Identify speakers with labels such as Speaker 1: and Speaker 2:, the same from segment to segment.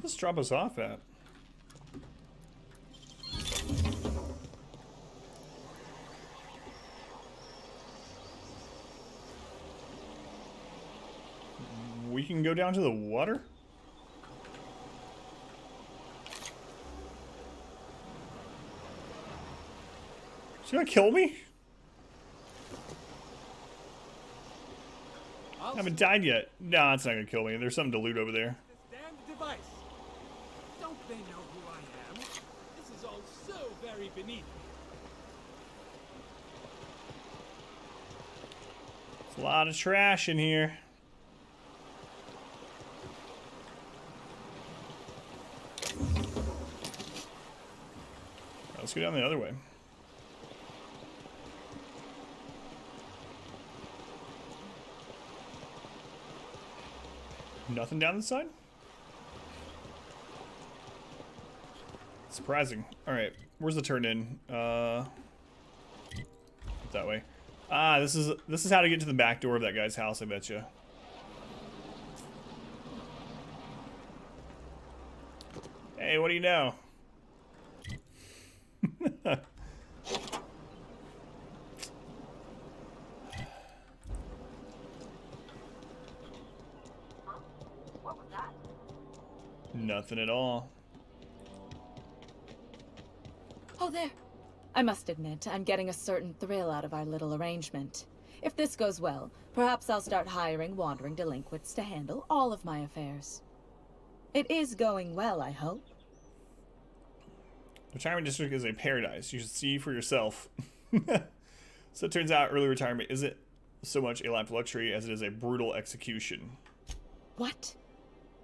Speaker 1: this drop us off at? We can go down to the water? Is he gonna kill me? I haven't died yet. Nah, it's not gonna kill me. There's something to loot over there.
Speaker 2: This damned device. Don't they know who I am? This is all so very beneath me.
Speaker 1: There's a lot of trash in here. Let's go down the other way. Nothing down this side? Surprising. Alright, where's the turn in? That way. Ah, this is how to get to the back door of that guy's house, I bet you. Hey, what do you know? Nothing at all.
Speaker 3: Oh, there. I must admit, I'm getting a certain thrill out of our little arrangement. If this goes well, perhaps I'll start hiring wandering delinquents to handle all of my affairs. It is going well, I hope.
Speaker 1: The retirement district is a paradise. You should see for yourself. So it turns out early retirement isn't so much a life of luxury as it is a brutal execution.
Speaker 3: What?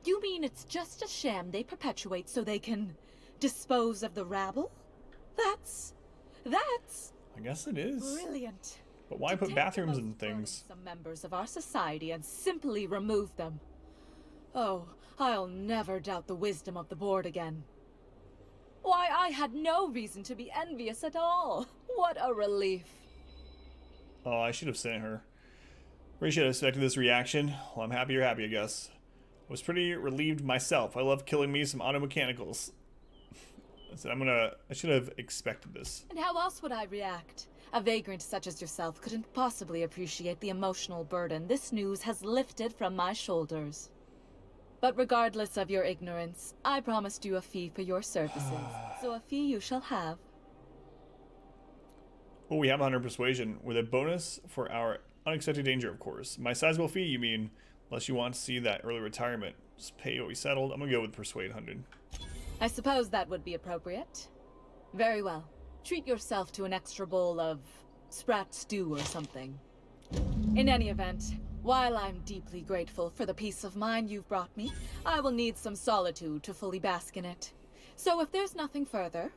Speaker 3: You mean it's just a sham they perpetuate so they can dispose of the rabble? That's
Speaker 1: I guess it is.
Speaker 3: brilliant.
Speaker 1: But why
Speaker 3: To
Speaker 1: put
Speaker 3: take
Speaker 1: bathrooms
Speaker 3: the
Speaker 1: and
Speaker 3: most
Speaker 1: things?
Speaker 3: burdensome members of our society and simply remove them. Oh, I'll never doubt the wisdom of the board again. Why, I had no reason to be envious at all. What a relief.
Speaker 1: Oh, I should have sent her. Really should have expected this reaction. Well, I'm happy you're happy, I guess. I was pretty relieved myself. I love killing me some auto mechanicals. I said, I should have expected this.
Speaker 3: And how else would I react? A vagrant such as yourself couldn't possibly appreciate the emotional burden this news has lifted from my shoulders. But regardless of your ignorance, I promised you a fee for your services, so a fee you shall have.
Speaker 1: Oh, we have 100 persuasion with a bonus for our unexpected danger, of course. My sizable fee, you mean? Unless you want to see that early retirement. Just pay what we settled. I'm gonna go with persuade 100.
Speaker 3: I suppose that would be appropriate. Very well. Treat yourself to an extra bowl of sprat stew or something. In any event, while I'm deeply grateful for the peace of mind you've brought me, I will need some solitude to fully bask in it. So if there's nothing further...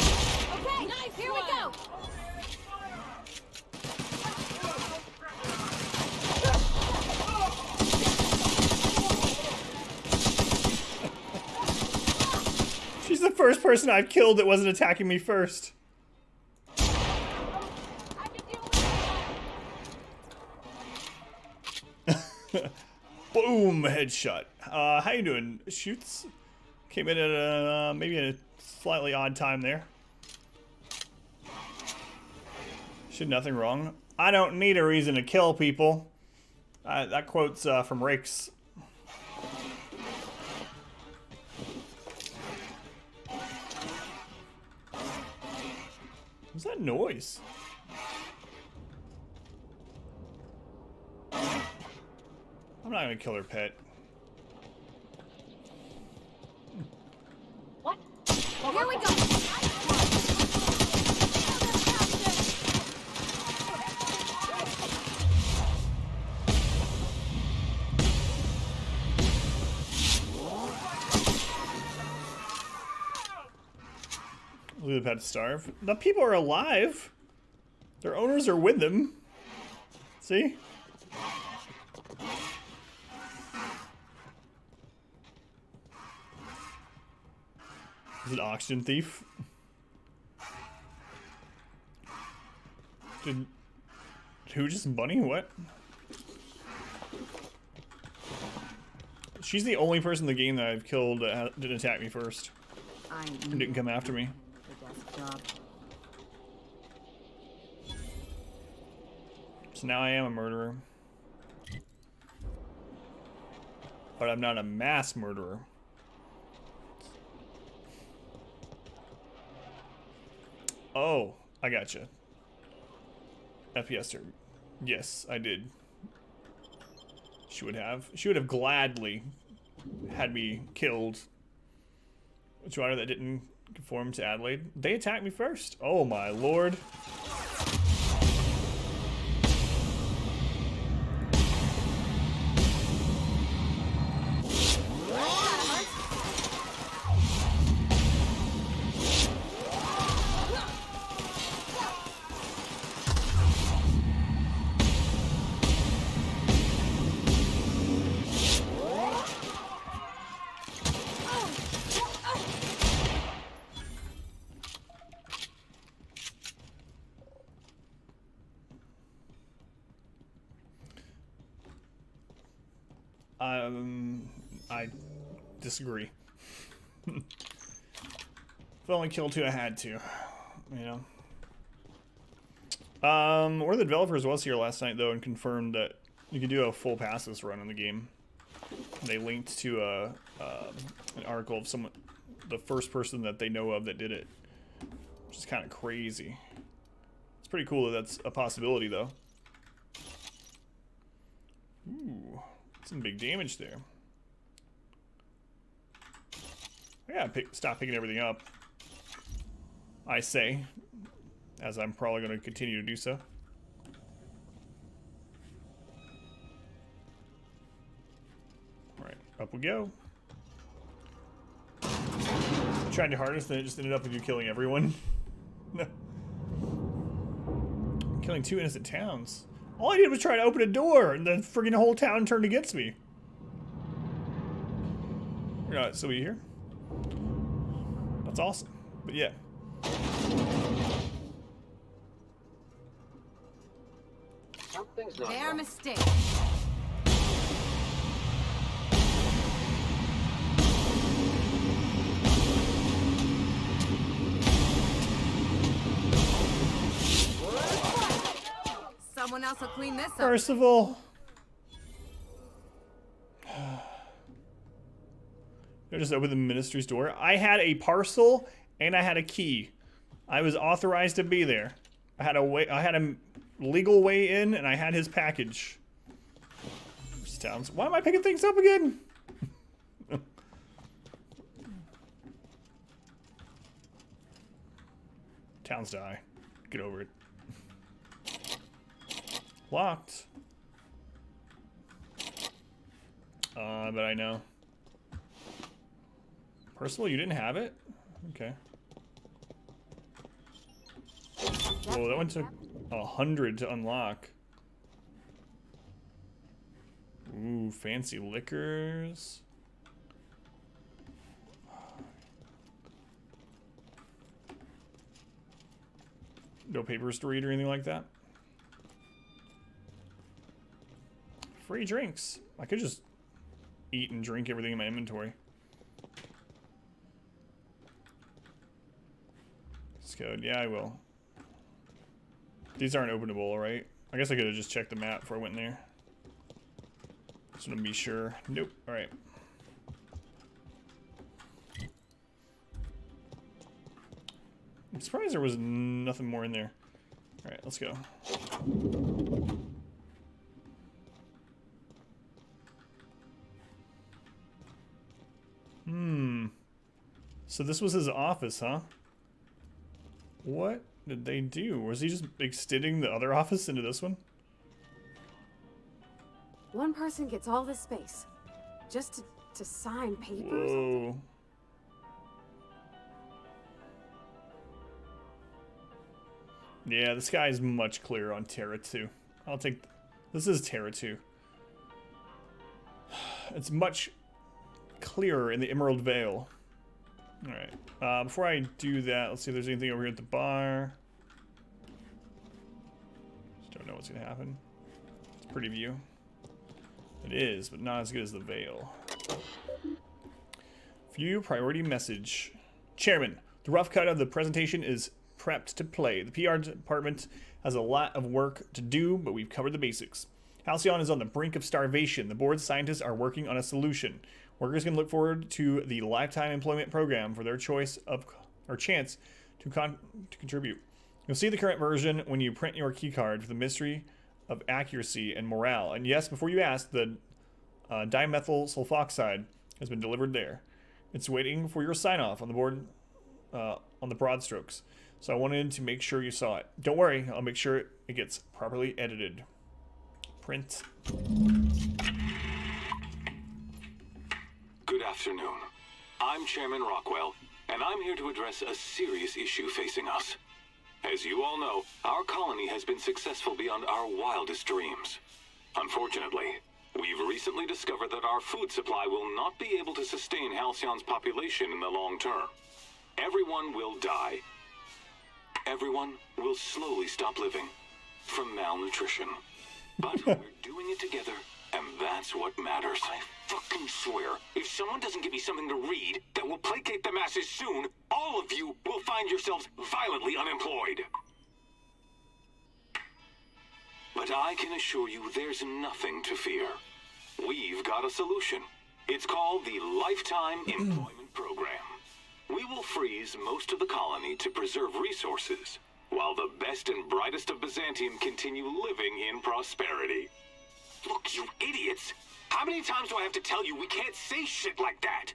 Speaker 3: Okay, nice, here we go!
Speaker 1: She's the first person I've killed that wasn't attacking me first. Boom, headshot. How you doing? Shoots came in at a maybe a slightly odd time there. Should nothing wrong. I don't need a reason to kill people. That quote's from Rakes. What's that noise? I'm not gonna kill her pet.
Speaker 3: What? Well, here we go!
Speaker 1: Leave the pet to starve. The people are alive. Their owners are with them. See? Is it oxygen thief? Did who just bunny? What? She's the only person in the game that I've killed that didn't attack me first. And didn't come after me. So now I am a murderer. But I'm not a mass murderer. Oh, I gotcha. FPS her. Yes, I did. She would have. She would have gladly had me killed. Which rider that didn't conform to Adelaide? They attacked me first. Oh my lord. I disagree. If I only killed 2, I had to. You know. One of the developers was here last night though and confirmed that you can do a full passes run in the game. They linked to an article of someone, the first person that they know of that did it, which is kind of crazy. It's pretty cool that that's a possibility though. Ooh, some big damage there. I gotta stop picking everything up. I say, as I'm probably going to continue to do so. Alright, up we go. Tried to hardest, then it just ended up with you killing everyone. No. Killing 2 innocent towns. All I did was try to open a door, and the friggin' whole town turned against me. You're not still here? That's awesome. But yeah.
Speaker 4: Something's not
Speaker 3: Their
Speaker 4: wrong.
Speaker 3: mistake. Someone else will clean this up.
Speaker 1: Percival. I just opened the ministry's door. I had a parcel and I had a key. I was authorized to be there. I had a legal way in and I had his package. Towns. Why am I picking things up again? Towns die. Get over it. Locked. But I know. Percival, you didn't have it? Okay. Whoa, that one took 100 to unlock. Ooh, fancy liquors. No papers to read or anything like that. Free drinks. I could just eat and drink everything in my inventory. This code, yeah, I will. These aren't openable, right? I guess I could have just checked the map before I went in there. Just want to be sure. Nope. All right. I'm surprised there was nothing more in there. All right, let's go. So this was his office, huh? What did they do? Was he just extending the other office into this one?
Speaker 5: One person gets all this space, just to sign papers.
Speaker 1: Whoa. Yeah, this guy is much clearer on Terra 2. I'll take... This is Terra 2. It's much clearer in the Emerald Vale. Alright. Before I do that, let's see if there's anything over here at the bar. Don't know what's gonna happen. It's a pretty view. It is, but not as good as the Veil. View priority message. Chairman, the rough cut of the presentation is prepped to play. The PR department has a lot of work to do, but we've covered the basics. Halcyon is on the brink of starvation. The board's scientists are working on a solution. Workers can look forward to the lifetime employment program for their choice of or chance to contribute. You'll see the current version when you print your keycard for the mystery of accuracy and morale. And yes, before you ask, the dimethyl sulfoxide has been delivered there. It's waiting for your sign-off on the board, on the broad strokes. So I wanted to make sure you saw it. Don't worry, I'll make sure it gets properly edited. Print.
Speaker 6: Good afternoon. I'm Chairman Rockwell, and I'm here to address a serious issue facing us. As you all know, our colony has been successful beyond our wildest dreams. Unfortunately, we've recently discovered that our food supply will not be able to sustain Halcyon's population in the long term. Everyone will die. Everyone will slowly stop living from malnutrition. But we're doing it together, and that's what matters. I fucking swear, if someone doesn't give me something to read that will placate the masses soon, all of you will find yourselves violently unemployed. But I can assure you there's nothing to fear. We've got a solution. It's called the Lifetime Employment Program. We will freeze most of the colony to preserve resources, while the best and brightest of Byzantium continue living in prosperity. Look, you idiots! How many times do I have to tell you we can't say shit like that?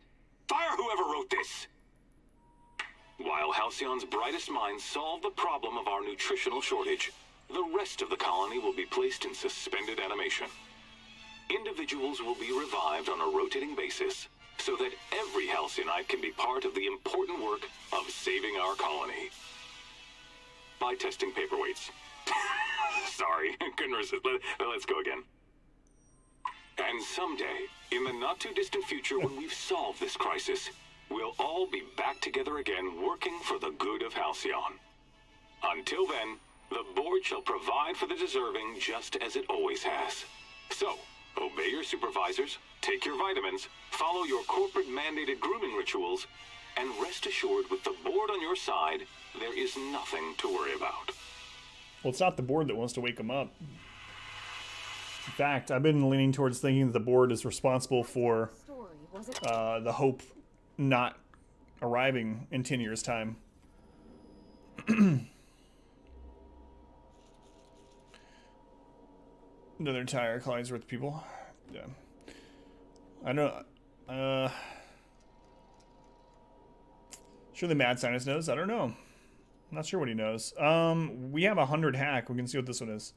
Speaker 6: Fire whoever wrote this! While Halcyon's brightest minds solve the problem of our nutritional shortage, the rest of the colony will be placed in suspended animation. Individuals will be revived on a rotating basis, so that every Halcyonite can be part of the important work of saving our colony. By testing paperweights. Sorry, couldn't resist. Let's go again. And someday, in the not-too-distant future when we've solved this crisis, we'll all be back together again working for the good of Halcyon. Until then, the board shall provide for the deserving just as it always has. So, obey your supervisors, take your vitamins, follow your corporate-mandated grooming rituals, and rest assured with the board on your side, there is nothing to worry about.
Speaker 1: Well, it's not the board that wants to wake them up. In fact, I've been leaning towards thinking that the board is responsible for the Hope not arriving in 10 years' time. Another tire collides with people. Yeah. I know. Sure the Mad Scientist knows. I don't know. I'm not sure what he knows. We have 100 hack. We can see what this one is.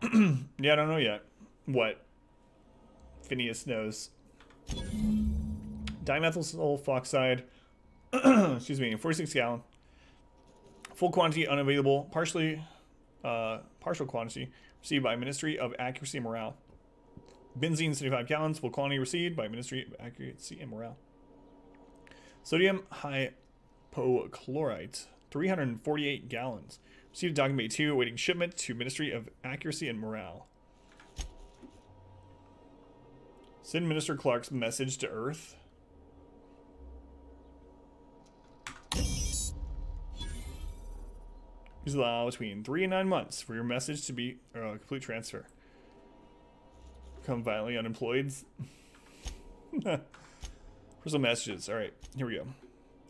Speaker 1: Yeah, I don't know yet what Phineas knows. Dimethyl sulfoxide. Excuse me, 46 gallon. Full quantity unavailable. Partial quantity received by Ministry of Accuracy and Morale. Benzene 75 gallons. Full quantity received by Ministry of Accuracy and Morale. Sodium hypochlorite 348 gallons. Received document 2 awaiting shipment to Ministry of Accuracy and Morale. Send Minister Clark's message to Earth. Please allow between 3 and 9 months for your message to be complete transfer. Become violently unemployed. Personal messages. All right, here we go.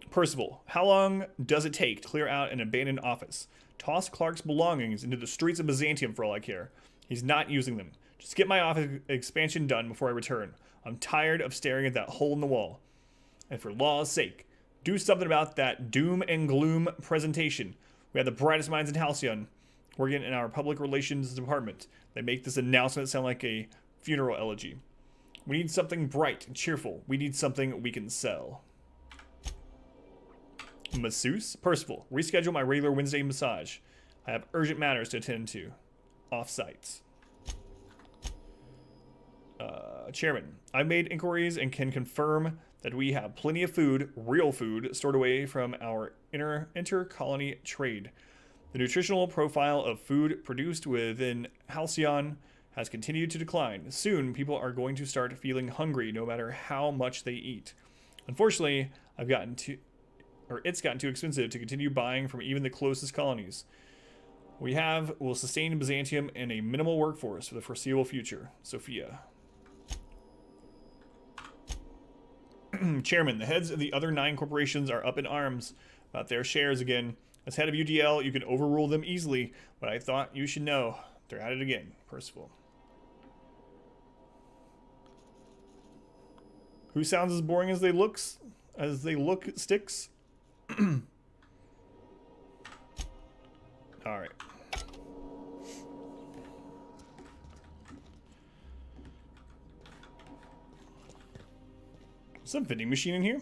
Speaker 1: Percival, how long does it take to clear out an abandoned office? Toss Clark's belongings into the streets of Byzantium for all I care. He's not using them. Just get my office expansion done before I return. I'm tired of staring at that hole in the wall. And for law's sake, do something about that doom and gloom presentation. We have the brightest minds in Halcyon working in our public relations department. They make this announcement sound like a funeral elegy. We need something bright and cheerful. We need something we can sell. Masseuse? Percival, reschedule my regular Wednesday massage. I have urgent matters to attend to. Off-site. Chairman, I've made inquiries and can confirm that we have plenty of food, real food, stored away from our inter-colony trade. The nutritional profile of food produced within Halcyon has continued to decline. Soon, people are going to start feeling hungry no matter how much they eat. Unfortunately, it's gotten too expensive to continue buying from even the closest colonies. Will sustain Byzantium in a minimal workforce for the foreseeable future. Sophia. Chairman, the heads of the other 9 corporations are up in arms about their shares again. As head of UDL, you can overrule them easily, but I thought you should know. They're at it again. Percival. Who sounds as boring as they look sticks? Alright. Some vending machine in here.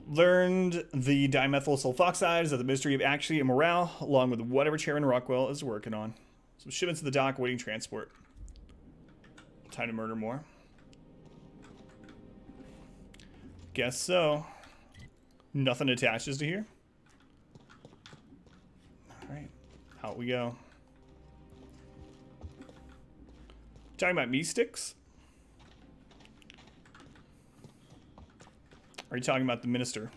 Speaker 1: Learned the dimethyl sulfoxide is at the Ministry of Actually and Morale, along with whatever Chairman Rockwell is working on. Some shipments to the dock waiting transport. Time to murder more. Guess so. Nothing attaches to here. Alright. Out we go. Talking about meat sticks? Are you talking about the minister?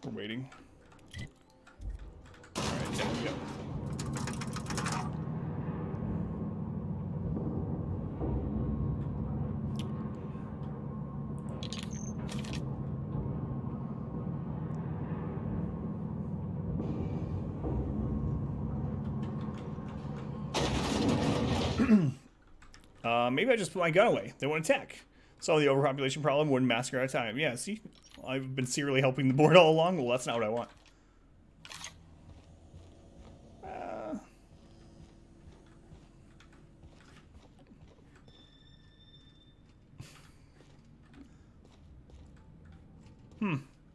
Speaker 1: We're waiting. Alright, there we go. Maybe I just put my gun away. They won't attack. Saw the overpopulation problem, one massacre at a time. Yeah, see? I've been secretly helping the board all along. Well, that's not what I want.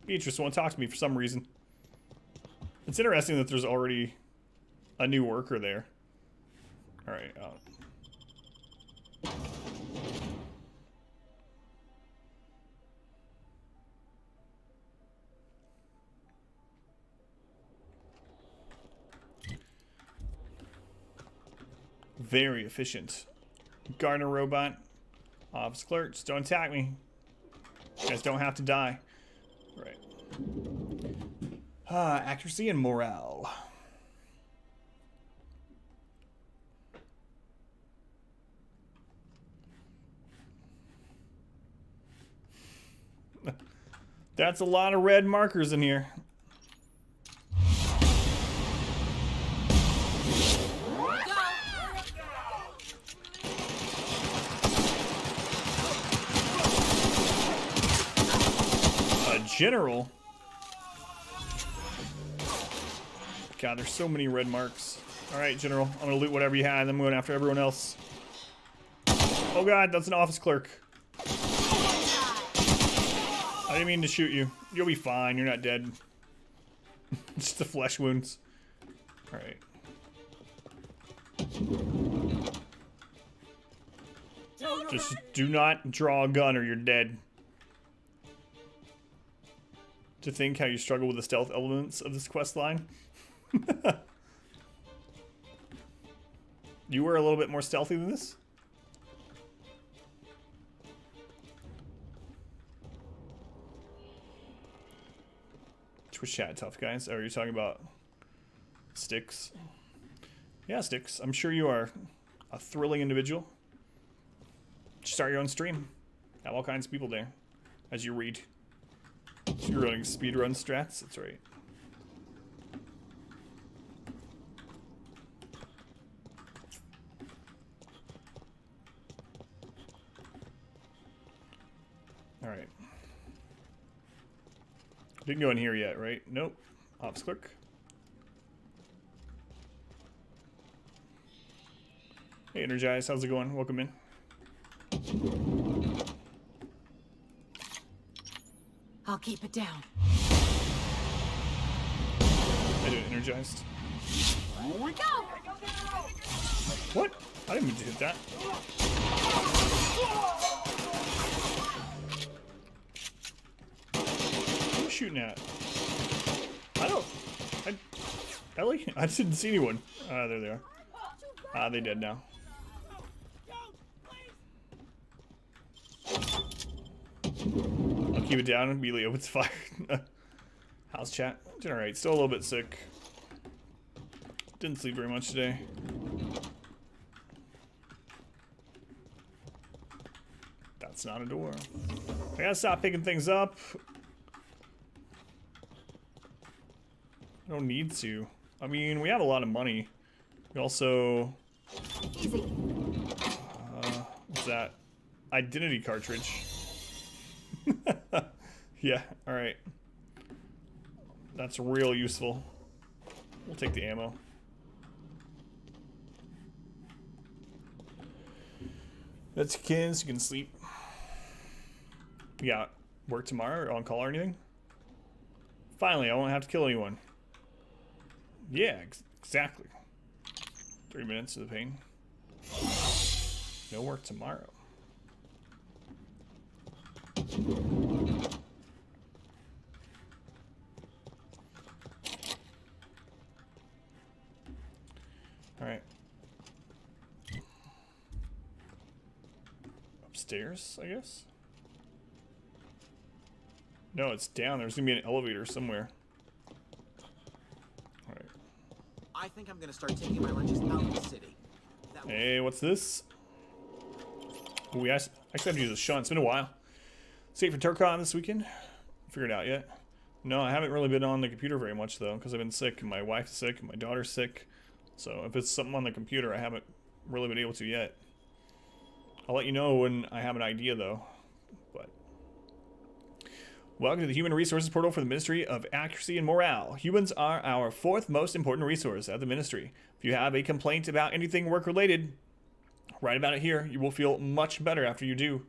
Speaker 1: Beatrice won't talk to me for some reason. It's interesting that there's already a new worker there. Alright, very efficient. Gardener robot. Office clerks, don't attack me. You guys don't have to die. Right. Accuracy and morale. That's a lot of red markers in here. General. God, there's so many red marks. Alright, General. I'm gonna loot whatever you had, and I'm going after everyone else. Oh god, that's an office clerk. I didn't mean to shoot you. You'll be fine, you're not dead. Just the flesh wounds. Alright. Just do not draw a gun or you're dead. To think how you struggle with the stealth elements of this quest line. You were a little bit more stealthy than this? Twitch chat, tough guys. Oh, are you talking about Sticks? Yeah, Sticks. I'm sure you are a thrilling individual. Start your own stream. Have all kinds of people there as you read. So you're running speedrun strats? That's right. Alright. Didn't go in here yet, right? Nope. Ops clerk. Hey, Energize. How's it going? Welcome in.
Speaker 5: I'll keep it down.
Speaker 1: I do it energized.
Speaker 5: Here we go!
Speaker 1: What? I didn't mean to hit that. Who are you shooting at? Ellie? I didn't see anyone. Ah, there they are. Ah, they dead now. I'll keep it down and immediately opens fire. How's chat? Doing alright. Still a little bit sick. Didn't sleep very much today. That's not a door. I gotta stop picking things up. I don't need to. I mean, we have a lot of money. We also...
Speaker 5: Easy.
Speaker 1: What's that? Identity cartridge. Yeah, alright. That's real useful. We'll take the ammo. That's kids, you can sleep. You got work tomorrow or on call or anything? Finally, I won't have to kill anyone. Yeah, exactly. 3 minutes of the pain. No work tomorrow. Alright. Upstairs, I guess? No, it's down. There's gonna be an elevator somewhere. Alright.
Speaker 7: I think I'm gonna start taking my lunches out of the city.
Speaker 1: Hey, what's this? We actually have to use a shot. It's been a while. Skate for Turcon this weekend? Figured it out yet? No, I haven't really been on the computer very much though, because I've been sick and my wife's sick and my daughter's sick. So if it's something on the computer, I haven't really been able to yet. I'll let you know when I have an idea though. But welcome to the Human Resources Portal for the Ministry of Accuracy and Morale. Humans are our 4th most important resource at the Ministry. If you have a complaint about anything work-related, write about it here. You will feel much better after you do.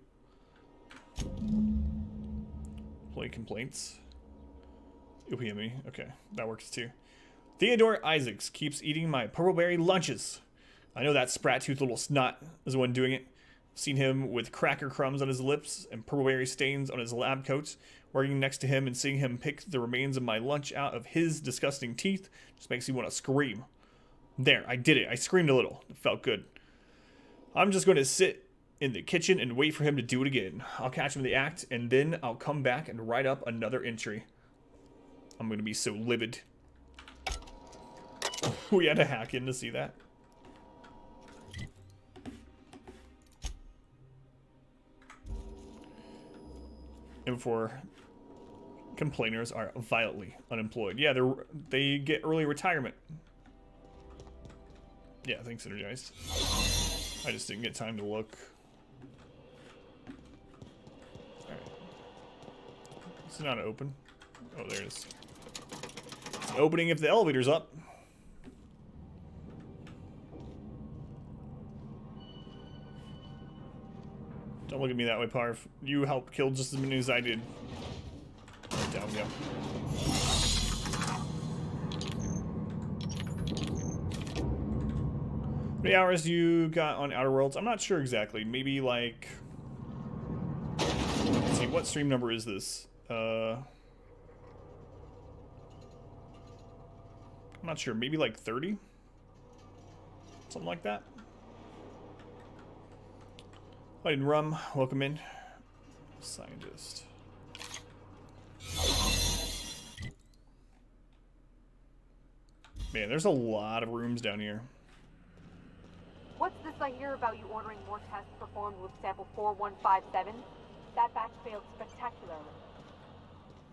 Speaker 1: Play complaints. You'll hear me. Okay, that works too. Theodore Isaacs keeps eating my purpleberry lunches. I know that sprat-toothed little snot is the one doing it. Seen him with cracker crumbs on his lips and purpleberry stains on his lab coat. Working next to him and seeing him pick the remains of my lunch out of his disgusting teeth just makes me want to scream. There, I did it. I screamed a little. It felt good. I'm just going to sit in the kitchen and wait for him to do it again. I'll catch him in the act, and then I'll come back and write up another entry. I'm going to be so livid. We had to hack in to see that. And for complainers are violently unemployed. Yeah, they get early retirement. Yeah, thanks, Energized. I just didn't get time to look. Alright. It's not open. Oh, there it is. It's opening if the elevator's up. Don't look at me that way, Parv. You helped kill just as many as I did. Down we go. How many hours you got on Outer Worlds? I'm not sure exactly. Maybe like... Let's see, what stream number is this? I'm not sure. Maybe like 30? Something like that. Light and Rum, welcome in. Scientist. Man, there's a lot of rooms down here.
Speaker 8: What's this I hear about you ordering more tests performed with sample 4157? That batch failed spectacularly.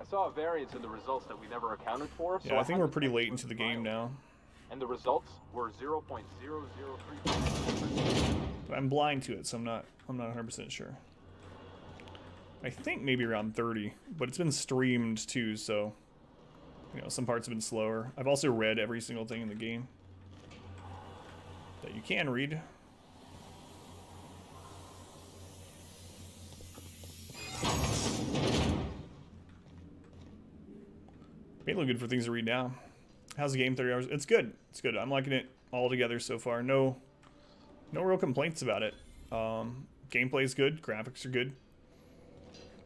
Speaker 9: I saw a variance in the results that we never accounted for.
Speaker 1: Yeah, I think we're pretty late into the game now.
Speaker 9: And the results were 0.003%.
Speaker 1: But I'm blind to it, so I'm not 100% sure. I think maybe around 30, but it's been streamed too, so you know, some parts have been slower. I've also read every single thing in the game that you can read. Mainly good for things to read now. How's the game? 30 hours? It's good. It's good. I'm liking it all together so far. No No real complaints about it. Gameplay is good. Graphics are good.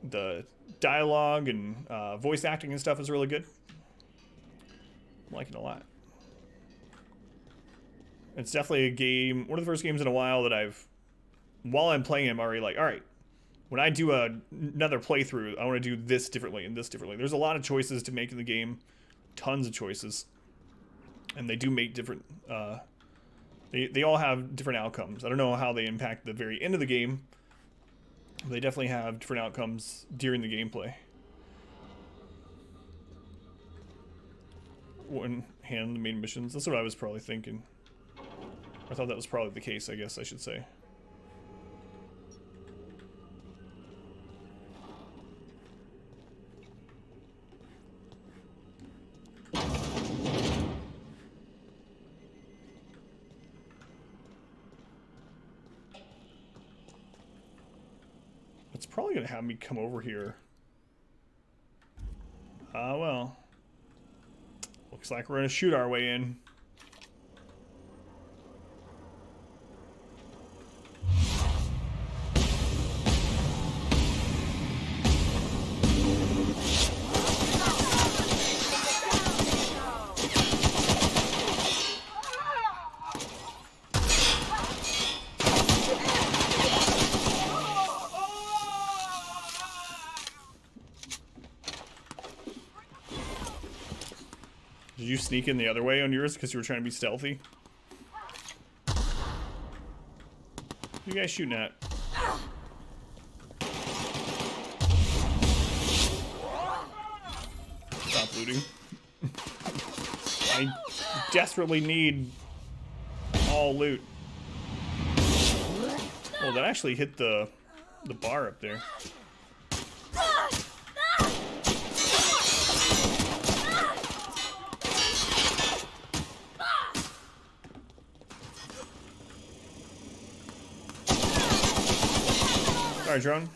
Speaker 1: The dialogue and voice acting and stuff is really good. I'm liking it a lot. It's definitely a game, one of the first games in a while that while I'm playing it, I'm already like, all right, when I do another playthrough, I want to do this differently and this differently. There's a lot of choices to make in the game, tons of choices, and they do make different, they all have different outcomes. I don't know how they impact the very end of the game, but they definitely have different outcomes during the gameplay. One hand the main missions, that's what I was probably thinking. I thought that was probably the case, I guess I should say. It's probably gonna have me come over here. Ah, well. Looks like we're gonna shoot our way in. Did you sneak in the other way on yours because you were trying to be stealthy? What are you guys shooting at? Stop looting. I desperately need all loot. Oh, that actually hit the bar up there. Sorry, drone.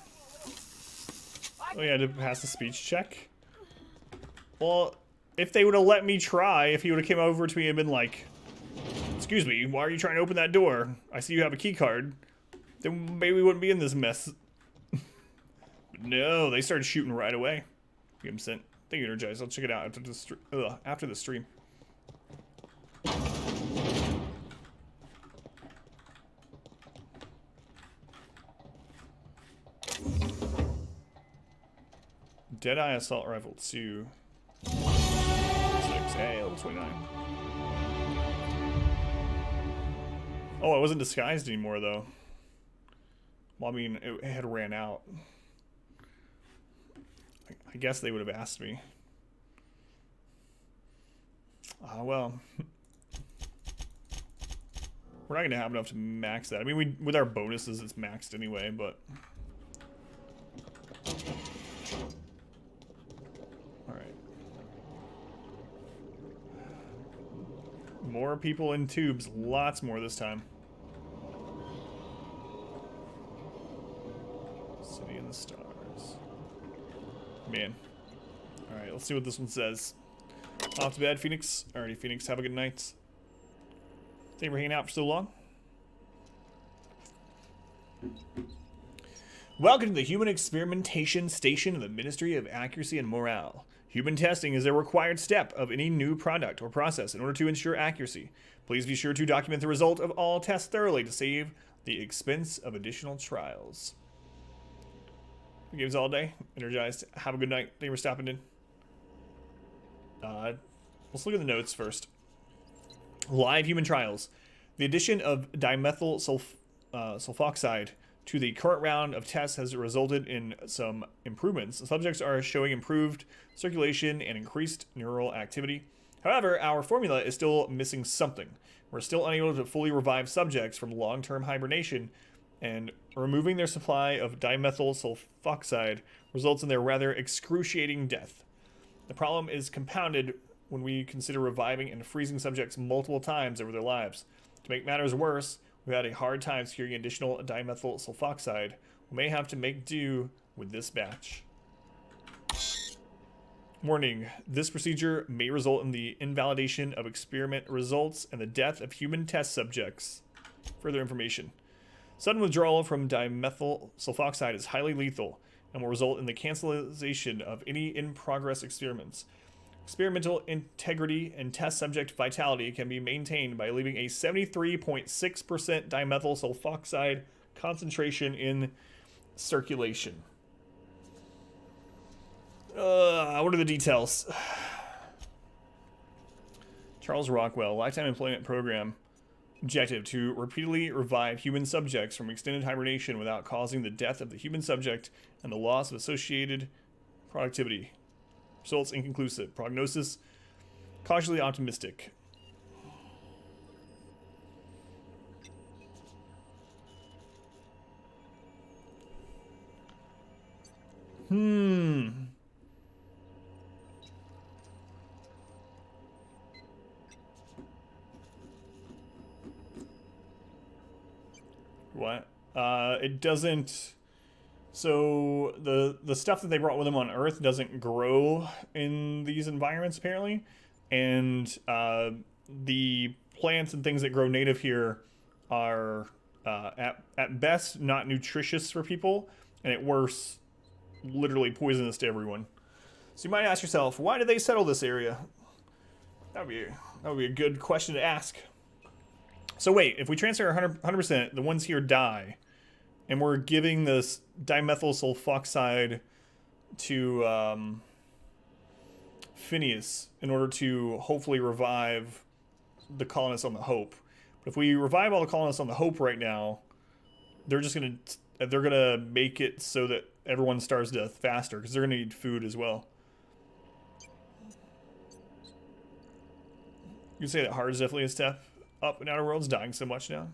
Speaker 1: Oh, yeah, to pass the speech check. Well, if they would have let me try, if he would have came over to me and been like, "Excuse me, why are you trying to open that door? I see you have a key card," then maybe we wouldn't be in this mess. But no, they started shooting right away. Give him sent. Thank you, Energize. I'll check it out after the stream. Deadeye Assault Rifle 2. 6. Hey, level 29. Oh, it wasn't disguised anymore, though. Well, I mean, it had ran out. I guess they would have asked me. Ah, well. We're not going to have enough to max that. I mean, with our bonuses, it's maxed anyway, but... More people in tubes, lots more this time. City in the Stars. Man. Alright, let's see what this one says. Off to bed, Phoenix. Alrighty, Phoenix, have a good night. Thank you for hanging out for so long. Welcome to the Human Experimentation Station of the Ministry of Accuracy and Morale. Human testing is a required step of any new product or process in order to ensure accuracy. Please be sure to document the result of all tests thoroughly to save the expense of additional trials. Games all day. Energized. Have a good night. Thank you for stopping in. Let's look at the notes first. Live human trials. The addition of dimethyl sulfoxide to the current round of tests has resulted in some improvements. The subjects are showing improved circulation and increased neural activity. However, our formula is still missing something. We're still unable to fully revive subjects from long-term hibernation, and removing their supply of dimethyl sulfoxide results in their rather excruciating death. The problem is compounded when we consider reviving and freezing subjects multiple times over their lives. To make matters worse, we had a hard time securing additional dimethyl sulfoxide. We may have to make do with this batch. Warning, this procedure may result in the invalidation of experiment results and the death of human test subjects. Further information. Sudden withdrawal from dimethyl sulfoxide is highly lethal and will result in the cancellation of any in-progress experiments. Experimental integrity and test subject vitality can be maintained by leaving a 73.6% dimethyl sulfoxide concentration in circulation. What are the details? Charles Rockwell, Lifetime Employment Program. Objective: to repeatedly revive human subjects from extended hibernation without causing the death of the human subject and the loss of associated productivity. Results inconclusive. Prognosis: cautiously optimistic. What? It doesn't... So, the stuff that they brought with them on Earth doesn't grow in these environments, apparently. And, the plants and things that grow native here are, at best, not nutritious for people. And at worst, literally poisonous to everyone. So you might ask yourself, why did they settle this area? That would be a good question to ask. So wait, if we transfer 100%, the ones here die, and we're giving this dimethyl sulfoxide to Phineas in order to hopefully revive the colonists on the Hope. But if we revive all the colonists on the Hope right now, they're gonna make it so that everyone starves to death faster because they're gonna need food as well. You can say that hard is definitely a step up, and Outer Worlds dying so much now.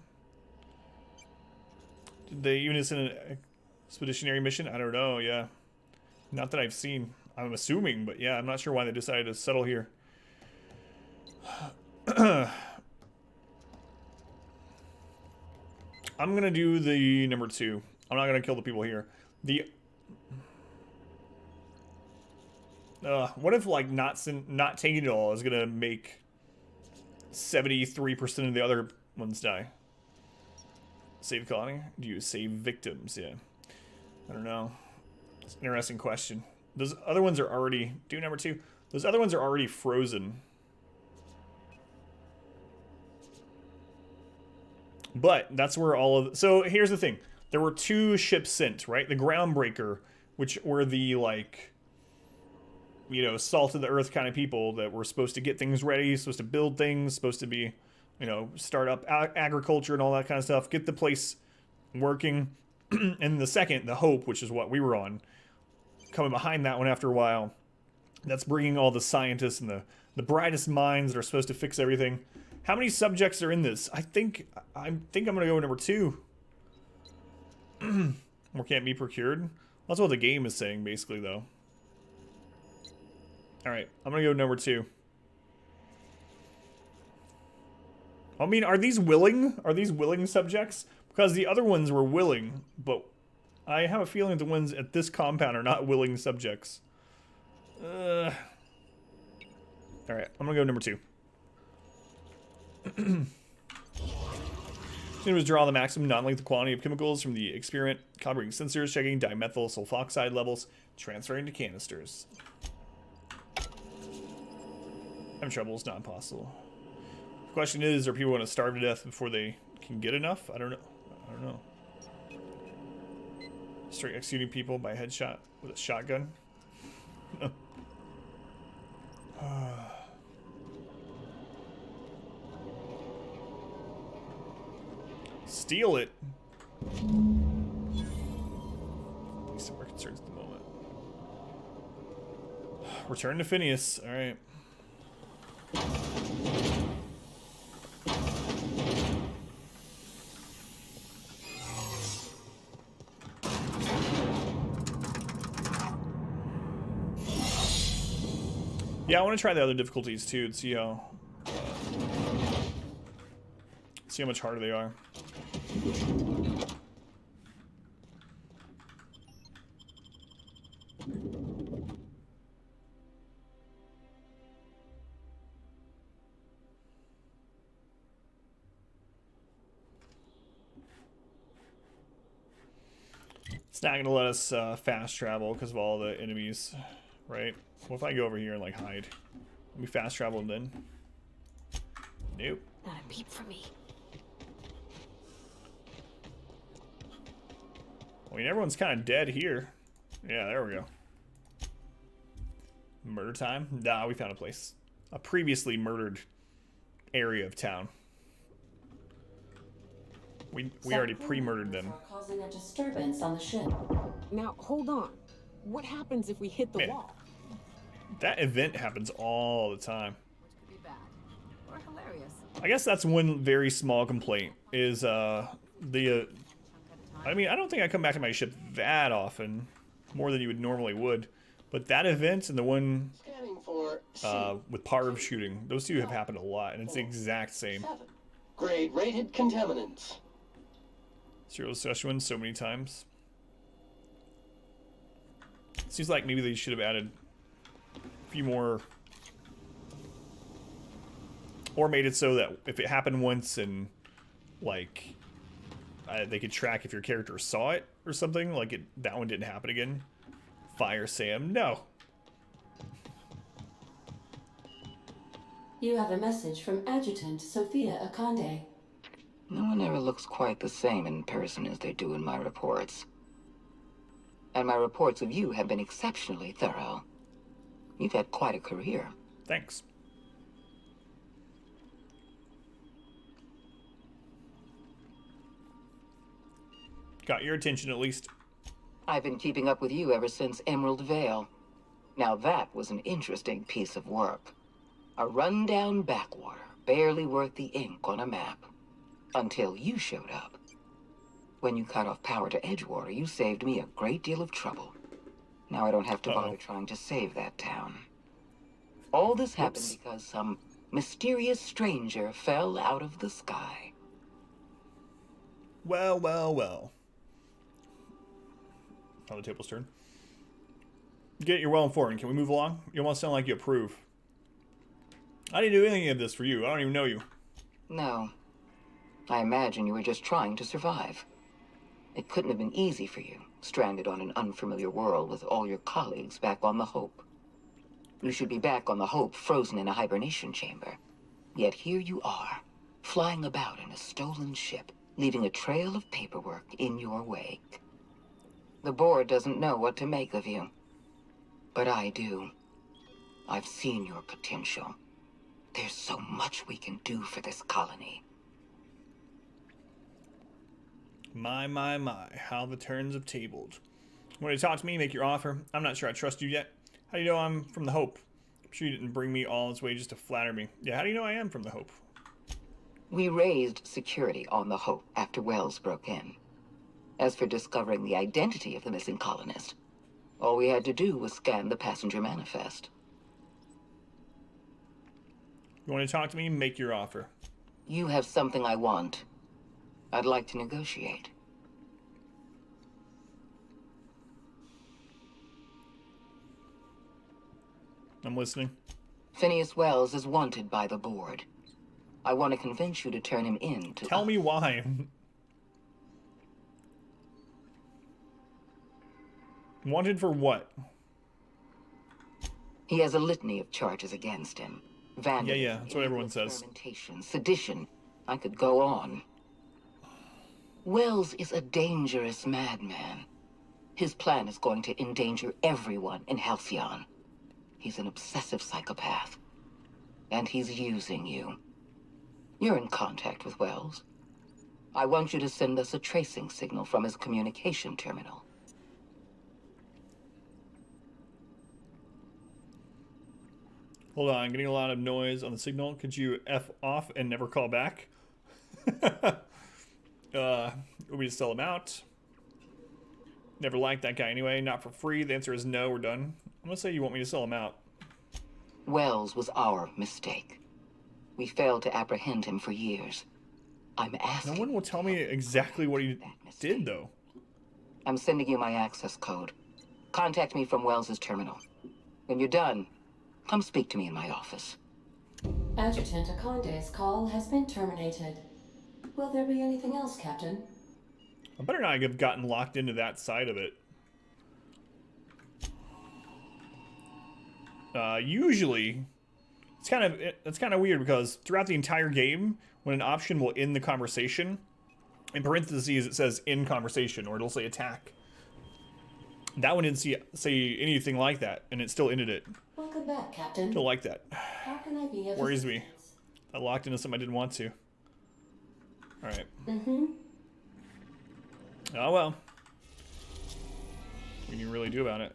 Speaker 1: Did they even send an expeditionary mission? I don't know, yeah. Not that I've seen. I'm assuming, but yeah, I'm not sure why they decided to settle here. I'm gonna do the number 2. I'm not gonna kill the people here. What if, like, not taking it all is gonna make 73% of the other ones die? Save colony? Do you save victims? Yeah. I don't know. It's an interesting question. Those other ones are already... Do number 2. Those other ones are already frozen. But that's where all of... So here's the thing. There were 2 ships sent, right? The Groundbreaker, which were the, like... you know, salt of the earth kind of people that were supposed to get things ready, supposed to build things, supposed to be, you know, start up agriculture and all that kind of stuff, get the place working. And the second, the Hope, which is what we were on, coming behind that one after a while, that's bringing all the scientists and the brightest minds that are supposed to fix everything. How many subjects are in this? I think I'm gonna go with number 2. More can't be procured. That's what the game is saying, basically, though. Alright, I'm gonna go number 2. I mean, are these willing? Are these willing subjects? Because the other ones were willing, but I have a feeling the ones at this compound are not willing subjects. Alright, I'm gonna go number 2. Just gonna withdraw the maximum non-lethal quantity of chemicals from the experiment, calibrating sensors, checking dimethyl sulfoxide levels, transferring to canisters. Having trouble is not impossible. The question is, are people going to starve to death before they can get enough? I don't know. I don't know. Straight executing people by headshot with a shotgun? Steal it? At least we're concerned at the moment. Return to Phineas. Alright. Yeah, I want to try the other difficulties too, and see how much harder they are. not gonna let us fast travel because of all the enemies, right? What if I go over here and like hide? Let me fast travel and then. Nope.
Speaker 5: Not a peep for me.
Speaker 1: I mean, everyone's kind of dead here. Yeah, there we go. Murder time? Nah, we found a place. A previously murdered area of town. We already pre-murdered them.
Speaker 10: Causing a disturbance on the ship.
Speaker 11: Now, hold on. What happens if we hit the
Speaker 1: Man,
Speaker 11: wall?
Speaker 1: that event happens all the time.
Speaker 5: Which could be bad. Or hilarious.
Speaker 1: I guess that's one very small complaint, is I mean, I don't think I come back to my ship that often, more than you would normally would. But that event and the one with Parv shooting, those two have happened a lot, and it's the exact same.
Speaker 12: Grade rated contaminants.
Speaker 1: Serial Szechuan so many times. Seems like maybe they should have added a few more, or made it so that if it happened once and like they could track if your character saw it or something, like that one didn't happen again. Fire Sam, no.
Speaker 10: You have a message from Adjutant Sophia Akande.
Speaker 13: No one ever looks quite the same in person as they do in my reports. And my reports of you have been exceptionally thorough. You've had quite a career.
Speaker 1: Thanks. Got your attention at least.
Speaker 13: I've been keeping up with you ever since Emerald Vale. Now that was an interesting piece of work. A rundown backwater, barely worth the ink on a map. Until you showed up. When you cut off power to Edgewater, you saved me a great deal of trouble. Now I don't have to bother trying to save that town. All this happened because some mysterious stranger fell out of the sky.
Speaker 1: Well, well, well. Now the table's turn. Get your well informed. Can we move along? You almost sound like you approve. I didn't do any of this for you. I don't even know you.
Speaker 13: No. I imagine you were just trying to survive. It couldn't have been easy for you, stranded on an unfamiliar world with all your colleagues back on the Hope. You should be back on the Hope, frozen in a hibernation chamber. Yet here you are, flying about in a stolen ship, leaving a trail of paperwork in your wake. The board doesn't know what to make of you. But I do. I've seen your potential. There's so much we can do for this colony.
Speaker 1: My, how the turns have tabled. When you talk to me, make your offer. I'm not sure I trust you yet. How do you know I'm from the Hope? I'm sure you didn't bring me all this way just to flatter me. Yeah, how do you know I am from the Hope?
Speaker 13: We raised security on the Hope after Wells broke in. As for discovering the identity of the missing colonist, all we had to do was scan the passenger manifest.
Speaker 1: You want to talk to me? Make your offer.
Speaker 13: You have something I want. I'd like to negotiate.
Speaker 1: I'm listening.
Speaker 13: Phineas Wells is wanted by the board. I want to convince you to turn him in to...
Speaker 1: Tell me why. Wanted for what?
Speaker 13: He has a litany of charges against him. Vandalism,
Speaker 1: yeah, that's what everyone says.
Speaker 13: Sedition. I could go on. Wells is a dangerous madman. His plan is going to endanger everyone in Halcyon. He's an obsessive psychopath. And he's using you. You're in contact with Wells. I want you to send us a tracing signal from his communication terminal.
Speaker 1: Hold on, I'm getting a lot of noise on the signal. Could you F off and never call back? Want me to sell him out? Never liked that guy anyway. Not for free. The answer is no. We're done. I'm gonna say you want me to sell him out.
Speaker 13: Wells was our mistake. We failed to apprehend him for years. I'm asking...
Speaker 1: No one will tell me exactly what he did, though.
Speaker 13: I'm sending you my access code. Contact me from Wells's terminal. When you're done, come speak to me in my office.
Speaker 10: Adjutant Akonde's call has been terminated. Will there be anything else, Captain?
Speaker 1: I better not have gotten locked into that side of it. Usually, it's kind of weird because throughout the entire game, when an option will end the conversation, in parentheses it says "in conversation" or it'll say "attack." That one didn't say anything like that, and it still ended it.
Speaker 10: Welcome back, Captain.
Speaker 1: Don't like that.
Speaker 10: How can I be of
Speaker 1: Worries me. I locked into something I didn't want to. All right. Oh well. What can you really do about it?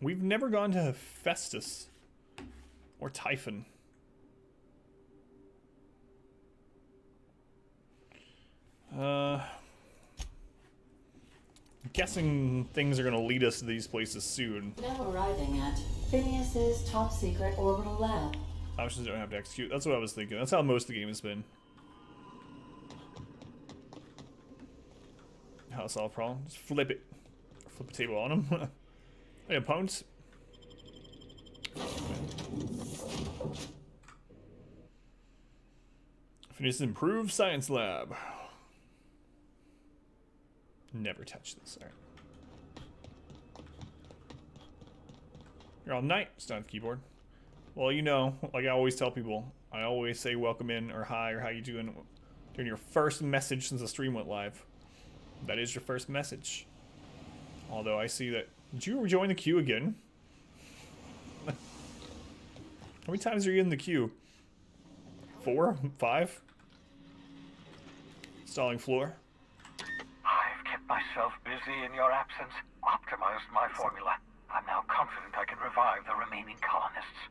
Speaker 1: We've never gone to Festus or Typhon. I'm guessing things are going to lead us to these places soon.
Speaker 10: Now arriving at Phineas's top secret orbital lab.
Speaker 1: Options don't have to execute. That's what I was thinking. That's how most of the game has been. How to solve a problem? Just flip it. Flip a table on them. Hey, opponents. Finish improved science lab. Never touch this. All right. You're all night. Stand at the keyboard. Well, you know, like I always tell people, I always say welcome in or hi or how you doing during your first message since the stream went live. That is your first message. Although I see that. Did you join the queue again? How many times are you in the queue? 4? 5? Stalling floor.
Speaker 14: I've kept myself busy in your absence, optimized my formula. I'm now confident I can revive the remaining colonists.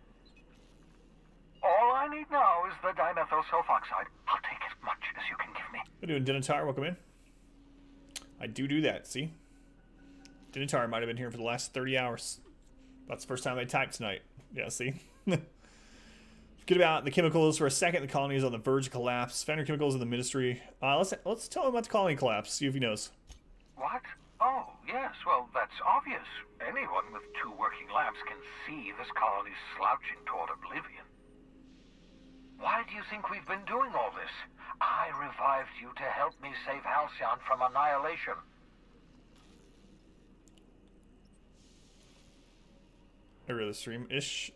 Speaker 14: All I need now is the dimethyl sulfoxide. I'll take as much as you can give me.
Speaker 1: How you doing, Dinatar? Welcome in. I do that, see? Dinatar might have been here for the last 30 hours. That's the first time they typed tonight. Yeah, see? Forget about the chemicals for a second. The colony is on the verge of collapse. Founder chemicals in the ministry. Let's tell him about the colony collapse. See if he knows.
Speaker 14: What? Oh, yes. Well, that's obvious. Anyone with 2 working labs can see this colony's slouching toward oblivion. Why do you think we've been doing all this? I revived you to help me save Halcyon from annihilation.
Speaker 1: I read the stream-ish.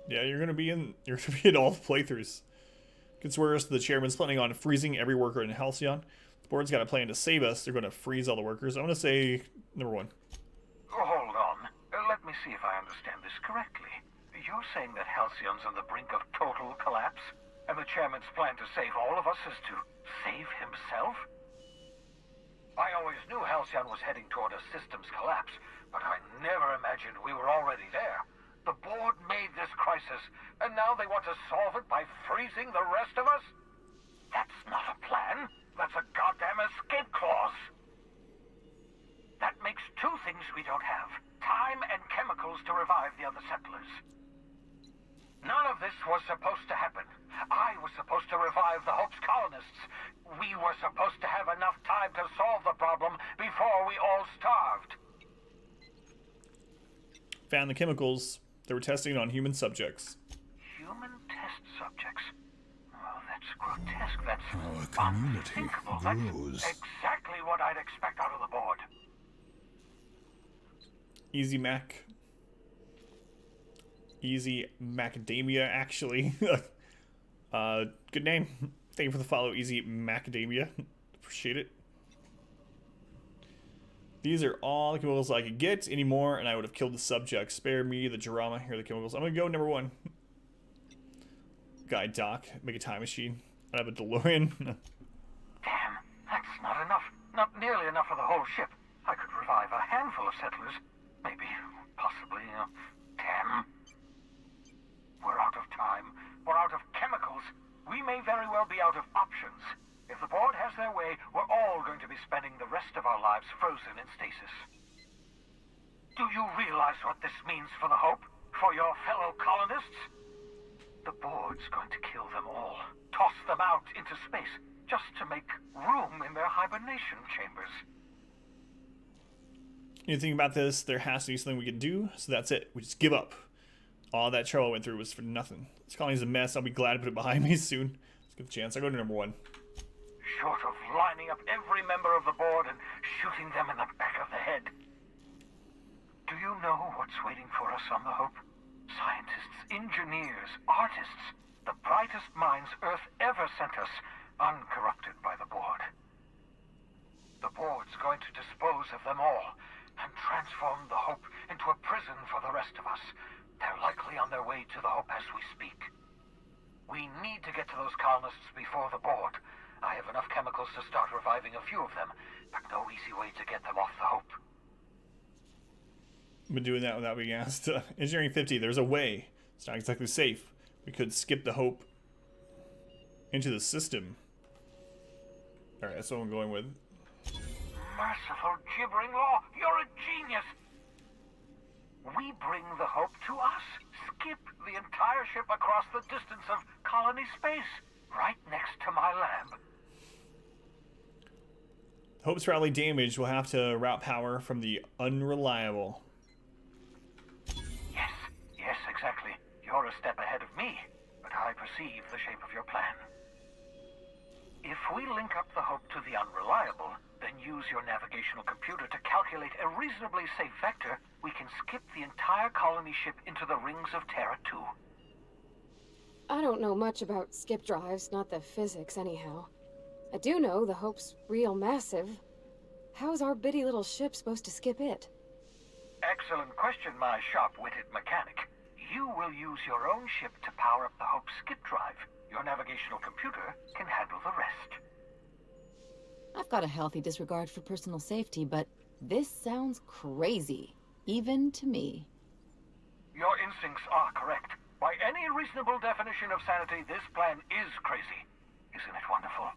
Speaker 1: Yeah, you're gonna be in all the playthroughs. Gets worse. The chairman's planning on freezing every worker in Halcyon. The board's got a plan to save us. They're gonna freeze all the workers. I'm gonna say number 1.
Speaker 14: Hold on. Let me see if I understand this correctly. You're saying that Halcyon's on the brink of total collapse, and the chairman's plan to save all of us is to save himself? I always knew Halcyon was heading toward a systems collapse, but I never imagined we were already there. The board made this crisis, and now they want to solve it by freezing the rest of us? That's not a plan. That's a goddamn escape clause. That makes 2 things we don't have. Time and chemicals to revive the other settlers. None of this was supposed to happen. I was supposed to revive the Hope's colonists. We were supposed to have enough time to solve the problem before we all starved.
Speaker 1: Found the chemicals. They were testing on human subjects.
Speaker 14: Human test subjects? Oh, that's grotesque. That's
Speaker 15: our community
Speaker 14: unthinkable.
Speaker 15: grows.
Speaker 14: That's exactly what I'd expect out of the board.
Speaker 1: Easy Mac. Easy Macadamia, actually. Good name. Thank you for the follow, Easy Macadamia. Appreciate it. These are all the chemicals I could get anymore, and I would have killed the subject. Spare me the drama. Here are the chemicals. I'm gonna go number 1. Guide Doc. Make a time machine. I have a DeLorean.
Speaker 14: Damn, that's not enough. Not nearly enough for the whole ship. I could revive a handful of settlers. Maybe, possibly, 10. We're out of time. We're out of chemicals. We may very well be out of options. If the board has their way, we're all going to be spending the rest of our lives frozen in stasis. Do you realize what this means for the Hope? For your fellow colonists? The board's going to kill them all. Toss them out into space, just to make room in their hibernation chambers.
Speaker 1: You think about this, there has to be something we can do, so that's it. We just give up. All that trouble I went through was for nothing. This colony's a mess. I'll be glad to put it behind me soon. This Give the chance. I go to number 1.
Speaker 14: Short of lining up every member of the board and shooting them in the back of the head. Do you know what's waiting for us on the Hope? Scientists, engineers, artists, the brightest minds Earth ever sent us, uncorrupted by the board. The board's going to dispose of them all and transform the Hope into a prison for the rest of us. They're likely on their way to the Hope as we speak. We need to get to those colonists before the board. I have enough chemicals to start reviving a few of them, but no easy way to get them off the Hope.
Speaker 1: I've been doing that without being asked. Engineering 50, there's a way. It's not exactly safe. We could skip the Hope into the system. Alright, that's what I'm going with.
Speaker 14: Merciful gibbering law, you're a genius! We bring the Hope to us. Skip the entire ship across the distance of colony space, right next to my lab.
Speaker 1: Hope's probably damaged. We'll have to route power from the unreliable.
Speaker 14: Yes, exactly. You're a step ahead of me, but I perceive the shape of your plan. If we link up the Hope to the unreliable, then use your navigational computer to calculate a reasonably safe vector, we can skip the entire colony ship into the rings of Terra 2.
Speaker 5: I don't know much about skip drives, not the physics anyhow. I do know the Hope's real massive. How's our bitty little ship supposed to skip it?
Speaker 14: Excellent question, my sharp-witted mechanic. You will use your own ship to power up the Hope's skip drive. Your navigational computer can handle the rest.
Speaker 15: I've got a healthy disregard for personal safety, but this sounds crazy, even to me.
Speaker 14: Your instincts are correct. By any reasonable definition of sanity, this plan is crazy. Isn't it wonderful?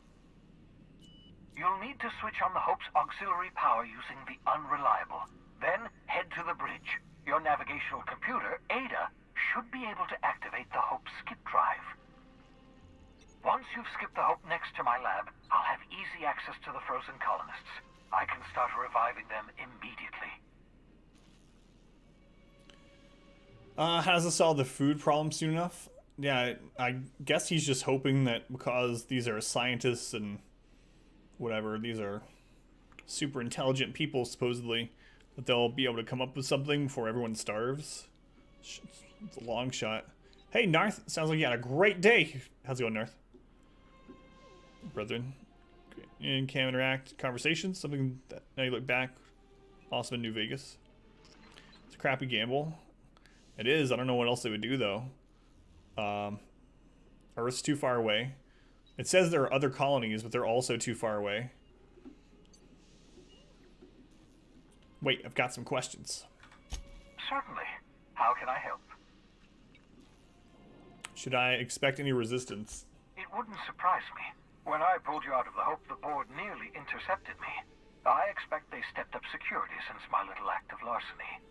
Speaker 14: You'll need to switch on the Hope's auxiliary power using the unreliable. Then head to the bridge. Your navigational computer, Ada, should be able to activate the Hope's skip drive. Once you've skipped the Hope next to my lab, I'll have easy access to the frozen colonists. I can start reviving them immediately.
Speaker 1: How does it solve the food problem soon enough? Yeah, I guess he's just hoping that because these are scientists and whatever, these are super intelligent people supposedly, that they'll be able to come up with something before everyone starves. It's a long shot. Hey, Narth, sounds like you had a great day. How's it going, Narth? Brethren. And can interact. Conversations. Something that now you look back. Awesome in New Vegas. It's a crappy gamble. It is. I don't know what else they would do, though. Earth's too far away. It says there are other colonies, but they're also too far away. Wait, I've got some questions.
Speaker 14: Certainly. How can I help?
Speaker 1: Should I expect any resistance?
Speaker 14: It wouldn't surprise me. When I pulled you out of the Hope, the board nearly intercepted me. I expect they stepped up security since my little act of larceny.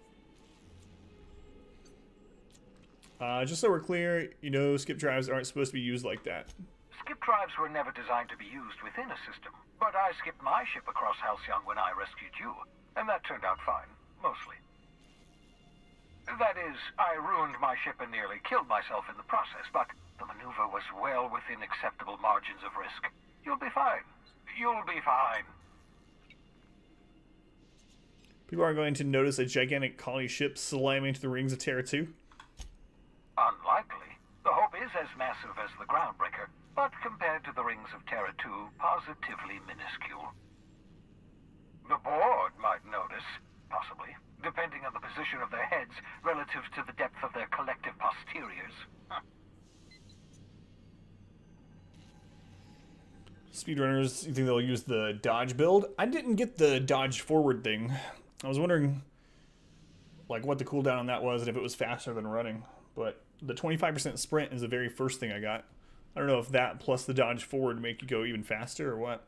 Speaker 1: Just so we're clear, you know, skip drives aren't supposed to be used like that.
Speaker 14: Skip drives were never designed to be used within a system, but I skipped my ship across Halcyon when I rescued you, and that turned out fine, mostly. That is, I ruined my ship and nearly killed myself in the process, but the maneuver was well within acceptable margins of risk. You'll be fine. You'll be fine.
Speaker 1: People are going to notice a gigantic colony ship slamming into the rings of Terra 2?
Speaker 14: Unlikely. The Hope is as massive as the Groundbreaker, but compared to the rings of Terra 2, positively minuscule. The board might notice, possibly, depending on the position of their heads relative to the depth of their collective posteriors.
Speaker 1: Speedrunners, you think they'll use the dodge build? I didn't get the dodge forward thing. I was wondering like what the cooldown on that was and if it was faster than running. But the 25% sprint is the very first thing I got. I don't know if that plus the dodge forward make you go even faster or what.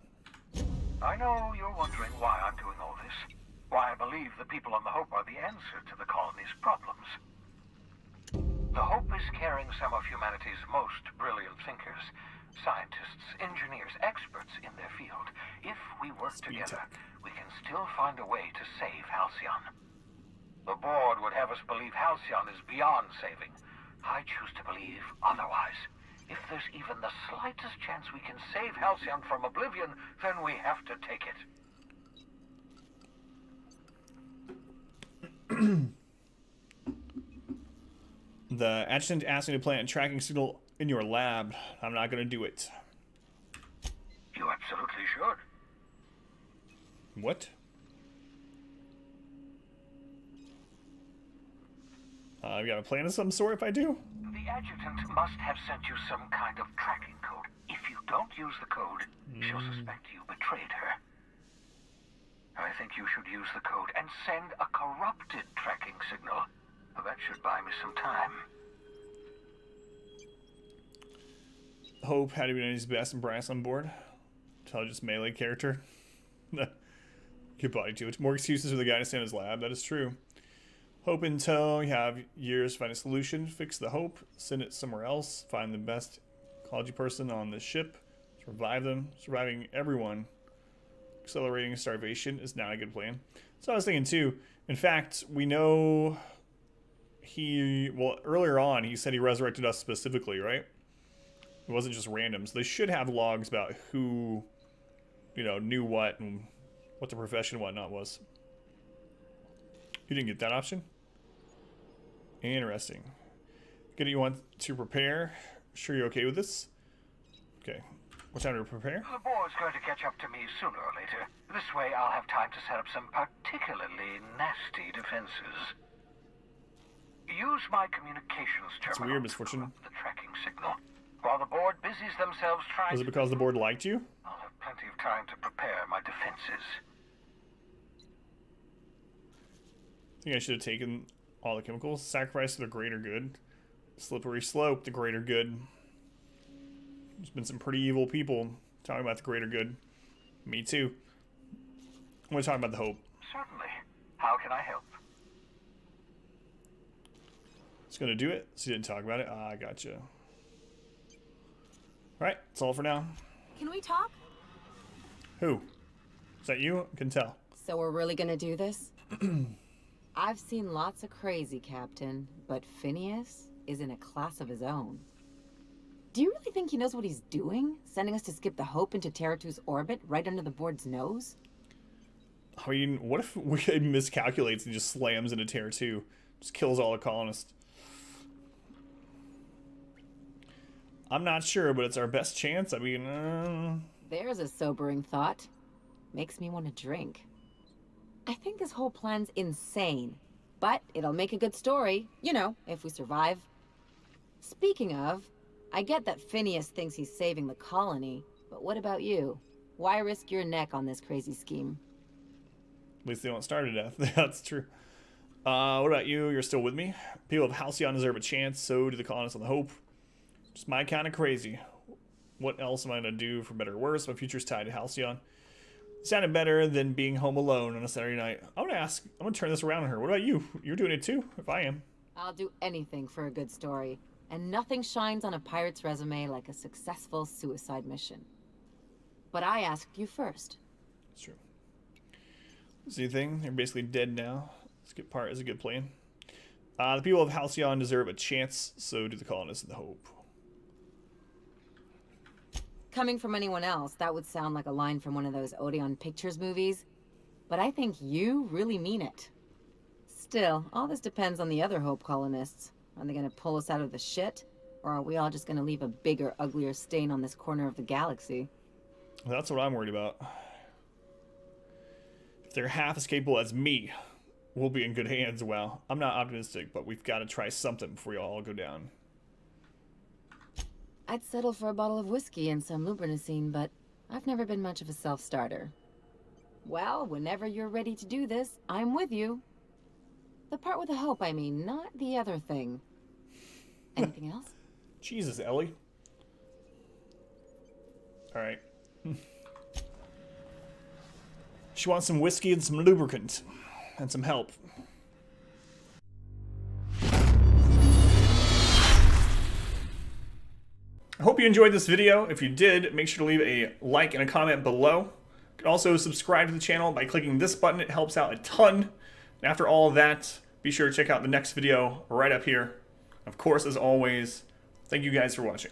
Speaker 14: I know you're wondering why I'm doing all this. Why I believe the people on the Hope are the answer to the colony's problems. The Hope is carrying some of humanity's most brilliant thinkers, scientists, engineers, experts in their field. If we work together, we can still find a way to save Halcyon. The board would have us believe Halcyon is beyond saving. I choose to believe otherwise. If there's even the slightest chance we can save Halcyon from oblivion, then we have to take it.
Speaker 1: The adjutant asked me to plant a tracking signal in your lab. I'm not going to do it.
Speaker 14: You absolutely should.
Speaker 1: What? I've got a plan of some sort if I do?
Speaker 14: The adjutant must have sent you some kind of tracking code. If you don't use the code, she'll suspect you betrayed her. I think you should use the code and send a corrupted tracking signal. That should buy me some time.
Speaker 1: Hope had to be his best and brass on board. Intelligence melee character. Good body to it. More excuses for the guy to stay in his lab. That is true. Hope in tow. You have years to find a solution. Fix the Hope. Send it somewhere else. Find the best ecology person on the ship. Survive them. Surviving everyone. Accelerating starvation is not a good plan. So I was thinking too. In fact, we know well, earlier on he said he resurrected us specifically, right? It wasn't just random. So they should have logs about who, you know, knew what and what the profession and whatnot was. You didn't get that option? Interesting. Good, you want to prepare? Sure you're okay with this? Okay. What time to prepare?
Speaker 14: The board's going to catch up to me sooner or later. This way I'll have time to set up some particularly nasty defenses. Use my communications terminal.
Speaker 1: That's weird, Misfortune.
Speaker 14: The tracking signal. While the board busies themselves trying.
Speaker 1: Was it because the board liked you?
Speaker 14: I'll have plenty of time to prepare my defenses.
Speaker 1: I think I should have taken all the chemicals. Sacrifice for the greater good. Slippery slope, the greater good. There's been some pretty evil people talking about the greater good. Me too. I want to talk about the Hope.
Speaker 14: Certainly. How can I help?
Speaker 1: It's gonna do it. So you didn't talk about it. Ah, I gotcha. Alright, that's all for now.
Speaker 3: Can we talk?
Speaker 1: Who? Is that you? I can tell.
Speaker 15: So we're really gonna do this? I've seen lots of crazy, Captain, but Phineas is in a class of his own. Do you really think he knows what he's doing? Sending us to skip the Hope into Terra 2's orbit right under the board's nose?
Speaker 1: I mean, what if he miscalculates and just slams into Terra 2? Just kills all the colonists. I'm not sure, but it's our best chance. I mean,
Speaker 15: There's a sobering thought. Makes me want to drink. I think this whole plan's insane, but it'll make a good story, you know, if we survive. Speaking of, I get that Phineas thinks he's saving the colony, but what about you? Why risk your neck on this crazy scheme?
Speaker 1: At least they won't starve to death. That's true. What about you? You're still with me? People of Halcyon deserve a chance, so do the colonists on the Hope. Just my kind of crazy. What else am I going to do for better or worse? My future's tied to Halcyon. It sounded better than being home alone on a Saturday night. I'm going to turn this around on her. What about you? You're doing it too, if I am.
Speaker 15: I'll do anything for a good story. And nothing shines on a pirate's resume like a successful suicide mission. But I asked you first.
Speaker 1: It's true. See the thing? They're basically dead now. Skip part is a good plan. The people of Halcyon deserve a chance, so do the colonists in the Hope.
Speaker 15: Coming from anyone else, that would sound like a line from one of those Odeon Pictures movies. But I think you really mean it. Still, all this depends on the other Hope colonists. Are they going to pull us out of the shit? Or are we all just going to leave a bigger, uglier stain on this corner of the galaxy?
Speaker 1: That's what I'm worried about. If they're half as capable as me, we'll be in good hands. Well, I'm not optimistic, but we've got to try something before we all go down.
Speaker 15: I'd settle for a bottle of whiskey and some lubrinicine, but I've never been much of a self-starter. Well, whenever you're ready to do this, I'm with you. The part with the Hope, I mean, not the other thing. Anything else?
Speaker 1: Jesus, Ellie. Alright. She wants some whiskey and some lubricant. And some help. I hope you enjoyed this video. If you did, make sure to leave a like and a comment below. You can also subscribe to the channel by clicking this button. It helps out a ton. And after all of that, be sure to check out the next video right up here. Of course, as always, thank you guys for watching.